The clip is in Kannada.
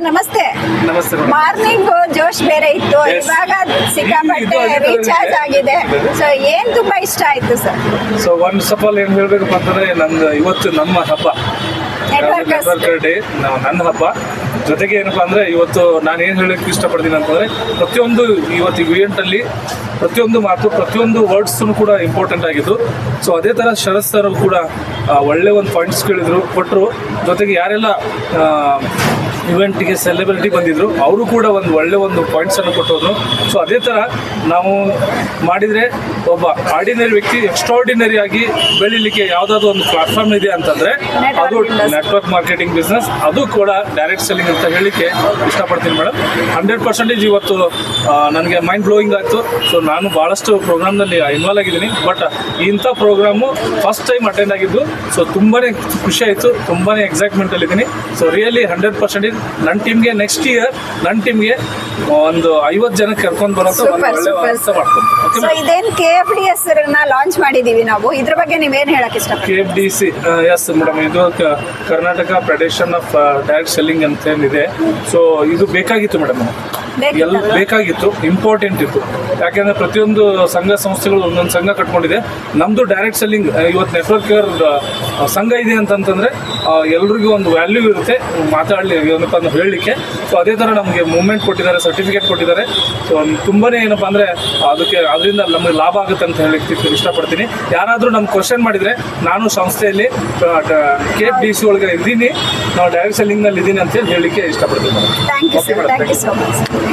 ನಮಸ್ತೆ. ನಮಸ್ತೆ ಮೇಡಮ್. ಮಾರ್ನಿಂಗ್ ಜೋಶ್ ಬೇರೆ ಇತ್ತು, ಇವಾಗ ಸಿಕ್ಕಾಪಟ್ಟೆ ರೀಚಾರ್ಜ್ ಆಗಿದೆ. ಸೊ ಏನ್ ತುಂಬಾ ಇಷ್ಟ ಆಯ್ತು sir? So once of all ಏನ್ ಹೇಳ್ಬೇಕಪ್ಪ ಅಂತಂದ್ರೆ ನಂದು ಇವತ್ತು ನಮ್ಮ ಹಬ್ಬ, ನೆಟ್ವರ್ಕರ್ ಡೇ, ನನ್ನ ಹಬ್ಬ. ಜೊತೆಗೆ ಏನಪ್ಪಾ ಅಂದ್ರೆ ಇವತ್ತು ನಾನು ಏನು ಹೇಳಕ್ಕೆ ಇಷ್ಟಪಡ್ತೀನಿ ಅಂತಂದ್ರೆ ಪ್ರತಿಯೊಂದು ಇವತ್ತು ಇವೆಂಟ್ ಅಲ್ಲಿ ಪ್ರತಿಯೊಂದು ಮಾತು ಪ್ರತಿಯೊಂದು ವರ್ಡ್ಸ್ ಕೂಡ ಇಂಪಾರ್ಟೆಂಟ್ ಆಗಿದ್ದು. ಸೊ ಅದೇ ತರ ಶರತ್ ಸರ್ ಕೂಡ ಒಳ್ಳೆ ಒಂದು ಪಾಯಿಂಟ್ಸ್ ಕೊಟ್ಟರು. ಜೊತೆಗೆ ಯಾರೆಲ್ಲ ಇವೆಂಟ್ಗೆ ಸೆಲೆಬ್ರಿಟಿ ಬಂದಿದ್ರು ಅವರು ಕೂಡ ಒಳ್ಳೆ ಪಾಯಿಂಟ್ಸ್ ಅನ್ನು ಕೊಟ್ಟೋದ್ರು. ಸೊ ಅದೇ ತರ ನಾವು ಮಾಡಿದ್ರೆ ಒಬ್ಬ ಆರ್ಡಿನರಿ ವ್ಯಕ್ತಿ ಎಕ್ಸ್ಟ್ರಾರ್ಡಿನರಿ ಆಗಿ ಬೆಳಿಲಿಕ್ಕೆ ಯಾವ್ದಾದ್ರು ಒಂದು ಪ್ಲಾಟ್ಫಾರ್ಮ್ ಇದೆ ಅಂತಂದ್ರೆ ಅದು ನೆಟ್ವರ್ಕ್ ಮಾರ್ಕೆಟಿಂಗ್ ಬಿಸ್ನೆಸ್, ಅದು ಕೂಡ ಡೈರೆಕ್ಟ್ ಸೆಲ್ಲಿಂಗ್ ಅಂತ ಹೇಳಿಕ್ಕೆ ಇಷ್ಟಪಡ್ತೀನಿ ಮೇಡಮ್. 100% ಇವತ್ತು ನನಗೆ ಮೈಂಡ್ ಬ್ಲೋಯಿಂಗ್ ಆಯ್ತು. ಸೊ ನಾನು ಬಹಳಷ್ಟು ಪ್ರೋಗ್ರಾಮ್ನಲ್ಲಿ ಇನ್ವಾಲ್ವ್ ಆಗಿದ್ದೀನಿ, ಬಟ್ ಇಂಥ ಪ್ರೋಗ್ರಾಮು ಫಸ್ಟ್ ಟೈಮ್ ಅಟೆಂಡ್ ಆಗಿದ್ದು. ಸೊ ತುಂಬಾನೇ ಖುಷಿ ಆಯಿತು, ತುಂಬಾನೇ ಎಕ್ಸೈಟ್ಮೆಂಟ್ ಅಲ್ಲಿ ಇದ್ದೀನಿ. ಸೊ ರಿಯಲಿ 100% ನನ್ನ ಟೀಮ್ಗೆ ನೆಕ್ಸ್ಟ್ ಇಯರ್ ನನ್ನ ಟೀಮ್ಗೆ ಒಂದು 50 ಜನ ಕರ್ಕೊಂಡು ಬರೋಂಥ ಒಳ್ಳೆ ವ್ಯವಸ್ಥೆ ಮಾಡ್ಕೊಂಡು. ಇದೇನು KFDS ಲಾಂಚ್ ಮಾಡಿದೀವಿ ನಾವು, ಇದ್ರ ಬಗ್ಗೆ ನೀವೇನು ಹೇಳಕ್ ಇಷ್ಟ? KFDC ಎಸ್ ಮೇಡಮ್, ಇದು Karnataka federation of direct selling ಅಂತ ಏನಿದೆ. ಸೊ ಇದು ಬೇಕಾಗಿತ್ತು ಮೇಡಮ್, ಎಲ್ಲ ಬೇಕಾಗಿತ್ತು, ಇಂಪಾರ್ಟೆಂಟ್ ಇತ್ತು. ಯಾಕೆಂದ್ರೆ ಪ್ರತಿಯೊಂದು ಸಂಘ ಸಂಸ್ಥೆಗಳು ಒಂದೊಂದು ಸಂಘ ಕಟ್ಕೊಂಡಿದೆ. ನಮ್ದು ಡೈರೆಕ್ಟ್ ಸೆಲ್ಲಿಂಗ್ ಇವತ್ತು ನೆಟ್ವರ್ಕರ್ ಸಂಘ ಇದೆ ಅಂತಂತಂದ್ರೆ ಎಲ್ರಿಗೂ ಒಂದು ವ್ಯಾಲ್ಯೂ ಇರುತ್ತೆ ಮಾತಾಡಲಿ ಏನಪ್ಪ ಅಂತ ಹೇಳಲಿಕ್ಕೆ. ಸೊ ಅದೇ ಥರ ನಮಗೆ ಮೂವ್ಮೆಂಟ್ ಕೊಟ್ಟಿದ್ದಾರೆ, ಸರ್ಟಿಫಿಕೇಟ್ ಕೊಟ್ಟಿದ್ದಾರೆ. ಸೊ ತುಂಬಾನೇ ಏನಪ್ಪ ಅಂದರೆ ಅದರಿಂದ ನಮಗೆ ಲಾಭ ಆಗುತ್ತೆ ಅಂತ ಹೇಳಲಿಕ್ಕೆ ಇಷ್ಟಪಡ್ತೀನಿ. ಯಾರಾದರೂ ನಮ್ಗೆ ಕ್ವಶನ್ ಮಾಡಿದರೆ ನಾನು ಸಂಸ್ಥೆಯಲ್ಲಿ KFDC ಒಳಗೆ ಇದ್ದೀನಿ, ನಾವು ಡೈರೆಕ್ಟ್ ಸೆಲ್ಲಿಂಗ್ನಲ್ಲಿ ಇದ್ದೀನಿ ಅಂತ ಹೇಳಲಿಕ್ಕೆ ಇಷ್ಟಪಡ್ತೀನಿ. Thank you sir, thank you so much.